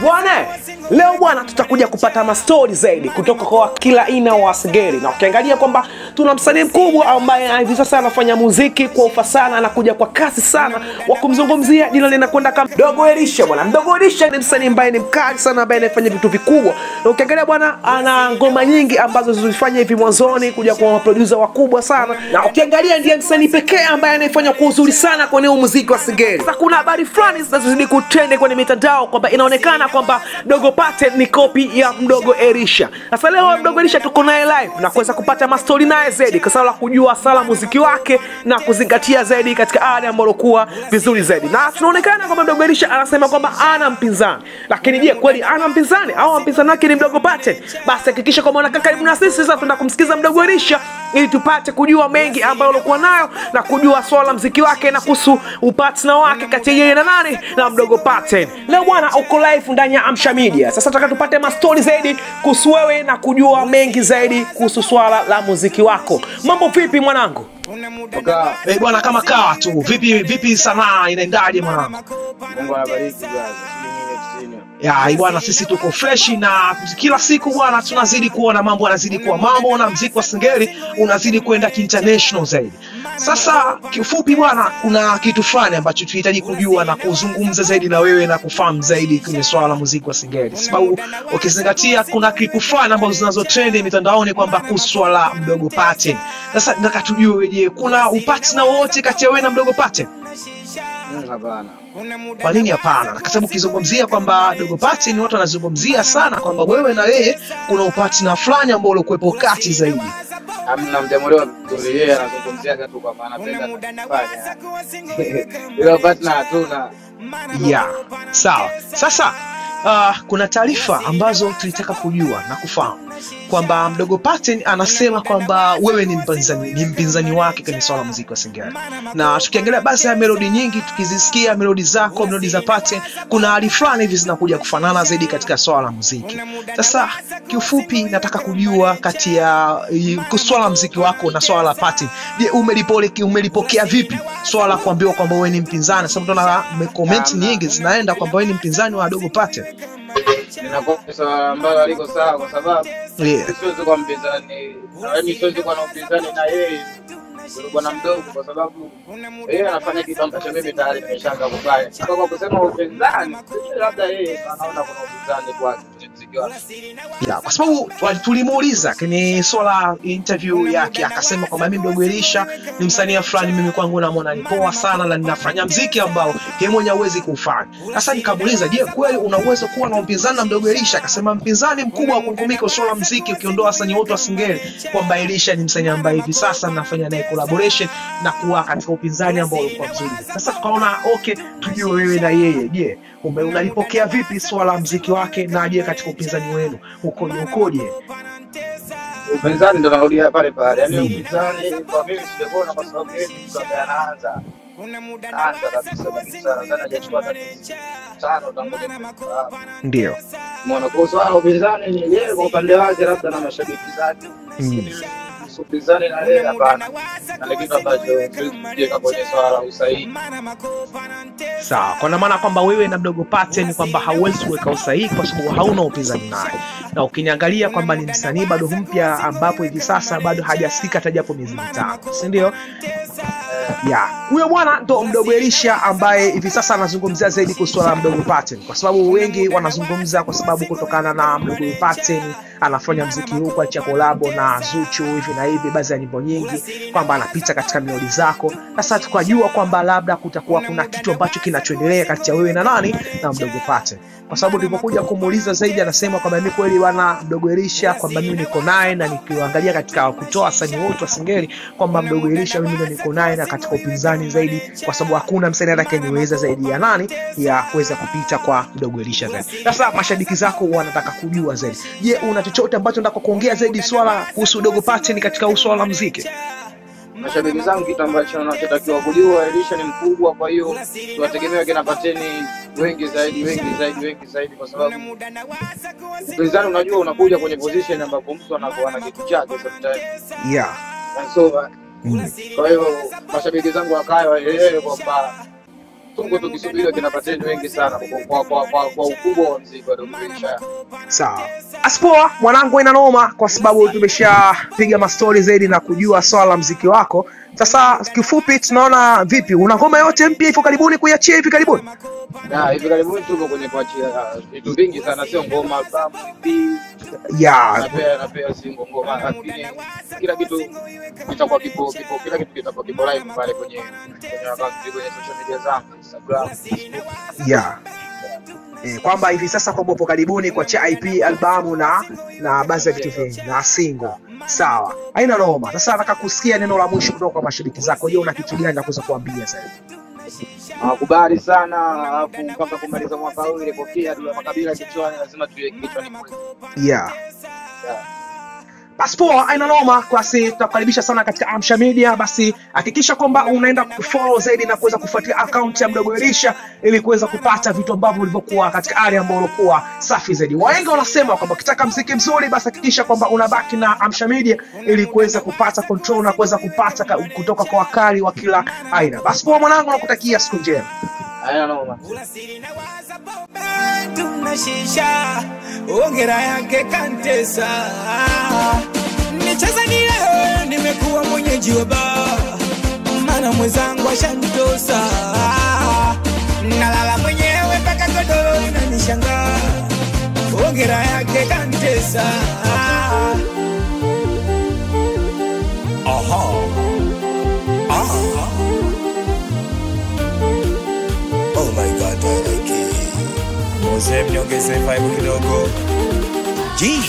Bwana, leo bwana tutakuja kupata mastori zaidi kutoka kwa kila aina wa Singeli. Na ukiangalia kwamba tuna msanii mkubwa ambaye hivi sasa anafanya muziki kwa ufasaha na kuja kwa kasi sana, wa kumzungumzia jina linakwenda kama Dogo Elisha bwana. Dogo Elisha ni msanii ambaye ni mkali sana, ambaye anafanya vitu vikubwa. Na ukiangalia bwana ana ngoma nyingi ambazo zilifanya hivi mwanzoni kuja kwa producer wakubwa sana. Na ukiangalia ndiye msanii pekee ambaye anafanya kwa uzuri sana kwenye muziki wa Singeli. Sasa kuna habari fulani zinazozidi kutrend kwenye mitandao kwamba inaonekana kwamba Dogo Paten ni copy ya Mdogo Elisha. Sasa leo Mdogo Elisha tuko naye live na kuweza kupata mastori naye zaidi kwa sababu kujua sala muziki wake na kuzingatia zaidi katika hali ambayo kuwa vizuri zaidi. Na tunaonekana kwamba Mdogo Elisha anasema kwamba ana mpinzani. Lakini je, kweli ana mpinzani au mpinzani wake ni Mdogo Paten? Basi hakikisha kwamba unakaa karibu na sisi sasa tunaenda kumsikiza Mdogo Elisha ili tupate kujua mengi ambayo alikuwa nayo na kujua swala muziki wake na kuhusu upartner wake kati yeye na nani na Mdogo Paten. Leo bwana uko live ndani ya Amsha Media. Sasa nataka tupate mastori zaidi kuhusu wewe na kujua mengi zaidi kuhusu swala la muziki wako. Mambo vipi mwanangu? Bwana kama kawa tu. Vipi sanaa inaendaje mwanangu? Mungu anabariki bwana. Bwana sisi tuko fresh na kila siku bwana tunazidi kuona mambo yanazidi kuwa mambo na muziki wa Singeli unazidi kwenda international zaidi. Sasa kiufupi bwana kuna kitu fulani ambacho tunahitaji kujua na kuzungumza zaidi na wewe na kufahamu zaidi kwenye swala la muziki wa Singeli. Sababu ukizingatia kuna clip fulani ambazo zinazotrend mitandaoni kwamba kuswala Mdogo Paten. Sasa nataka tujue, je, kuna upartner wote kati ya wewe na Mdogo Paten? Hapana. Kwa nini hapana? Kwa sababu ukizungumzia kwamba Dogo Paten watu wanazungumzia sana kwamba wewe na yeye kuna upartner fulani ambao ulikuwepo kati zaidi. Amna mjamolewa vizuri, yeye anazungumzia tu kwa maana penda kufanya. Ile partner hatuna. Sawa. Sasa kuna taarifa ambazo tulitaka kujua na kufahamu kwamba Mdogo Paten anasema kwamba wewe ni mpinzani wake kwenye swala la muziki wa Singeli. Na tukiangalia basi ya melodi nyingi tukizisikia melodi zako, melodi za Paten, kuna hali fulani hivi zinakuja kufanana zaidi katika swala la muziki. Sasa kiufupi nataka kujua kati ya swala la muziki wako na swala la Paten, je, umelipokea vipi swala kuambiwa kwamba wewe ni mpinzani? Sababu tunaona comment nyingi zinaenda kwamba wewe ni mpinzani wa Dogo Paten. Ninakosa ambalo aliko sawa kwa sababu siwezi kuwa mpinzani. Yaani siwezi kuwa na upinzani na yeye. Bwana mdogo kwa sababu yeye anafanya kitu ambacho mimi tayari nimeshaanza kufanya. Kwa kusema upinzani, labda yeye anaona kuna upinzani kwake kwenye muziki wake. Kwa sababu tulimuuliza kwenye swala interview yake akasema kwamba mimi Dogo Elisha ni msanii fulani, mimi kwangu namuona ni poa sana na ninafanya muziki ambao yeye mwenyewe hawezi kufanya. Sasa nikamuuliza, je, kweli una uwezo kuwa na mpinzani na Mdogo Elisha? Akasema mpinzani mkubwa wa kukumika swala muziki ukiondoa wasanii wote wa Singeli, kwamba Elisha ni msanii ambaye hivi sasa nafanya naye collaboration na kuwa katika upinzani ambao ulikuwa mzuri. Sasa tukaona okay, tujue wewe na yeye, je, unalipokea vipi swala la muziki wake, na je katika upinzani wenu ukoje? Upinzani ndo narudia pale pale. Yaani upinzani kwa mimi sijaona kwa sababu yeye ndio anaanza. Kabisa sana hajachukua tano tangu ndio. Muone kwa swala upinzani ni yeye kwa upande wake labda na mashabiki zake. Upinzani na yeye hapana. Na kitu ambacho tuliweka kwenye swala usahihi. Sawa, kwa maana kwamba wewe na Mdogo Paten kwamba hauwezi kuweka usahihi kwa sababu hauna upinzani naye. Na ukiniangalia kwamba ni msanii bado mpya ambapo hivi sasa bado hajasikika hata japo miezi mitano, si ndio? Huyo bwana ndo Mdogo Elisha ambaye hivi sasa anazungumzia zaidi kuhusu swala la Mdogo Paten, kwa sababu wengi wanazungumza kwa sababu kutokana na Mdogo Paten anafanya muziki huu kwa collabo na Zuchu hivi na hivi, baadhi ya nyimbo nyingi kwamba anapita katika melodi zako. Sasa tukajua kwamba labda kutakuwa kuna kitu ambacho kinachoendelea kati ya wewe na nani na Mdogo Paten, kwa sababu tulipokuja kumuuliza zaidi anasema kwamba mimi kweli bwana Mdogo Elisha kwamba mimi niko naye, na nikiangalia katika kutoa wasanii wote wa Singeli kwamba Mdogo Elisha mimi ndio niko naye na katika upinzani zaidi, kwa sababu hakuna msanii atakayeniweza zaidi ya nani ya kuweza kupita kwa Mdogo Elisha zaidi. Sasa mashabiki zako wanataka kujua zaidi, je, una chochote ambacho nataka kuongea zaidi swala kuhusu Dogo Paten katika swala la muziki? Mashabiki zangu kitu ambacho wanachotakiwa kujua, Elisha ni mkubwa, kwa hiyo tuwategemea kina Paten wengi zaidi kwa sababu upinzani unajua unakuja kwenye position ambapo mtu anakuwa na kitu chake sometimes. So kwa hiyo mashabiki zangu wakae waelewe kwamba Tungo tukisubiri kina pateni wengi sana kwa ukubwa wa muziki wa Dominisha. Sawa. Asipoa mwanangu, ina noma kwa sababu tumeshapiga mastori zaidi na kujua swala la muziki wako. Sasa kifupi tunaona vipi? Una ngoma yote mpya hivi karibuni kuiachia hivi karibuni? Na hivi karibuni tuko kwenye kuachia vitu vingi sana, sio ngoma, album, EP. Napea single ngoma, lakini kila kitu kitakuwa kipo, kila kitu kitakuwa kipo live pale kwenye account, kwenye social media zangu, Instagram. Kwamba hivi sasa kwa hapo karibuni kwa IP, albamu na baadhi ya vitu vingi na single. Sawa. Haina noma. Sasa nataka kusikia neno la mwisho kutoka kwa mashabiki zako. Je, una kitu gani cha kuweza kuambia zaidi? Nakubali sana, alafu mpaka kumaliza mwaka huu ile kofia ya makabila kichwani lazima tuiweke kichwani kwetu. Basi poa, aina noma. Kwa sisi tutakukaribisha sana katika Amsha Media. Basi hakikisha kwamba unaenda kufollow zaidi na kuweza kufuatilia account ya Mdogo Elisha ili kuweza kupata vitu ambavyo vilivyokuwa katika hali ambayo ulikuwa safi zaidi. Wahenga wanasema kwamba ukitaka muziki mzuri basi hakikisha kwamba unabaki na Amsha Media ili kuweza kupata control na kuweza kupata kutoka kwa wakali wa kila aina. Basi poa mwanangu, nakutakia siku njema. Aina noma. Tunashisha ongera yake kantesa, nicheza ni leo nimekuwa mwenyeji wa bar, maana mwenzangu ashanitosa, nalala mwenyewe mpaka godoro inanishangaa, ongera yake kantesa. Oh my God, I like it. Mose mnyongeze vibe kidogo. G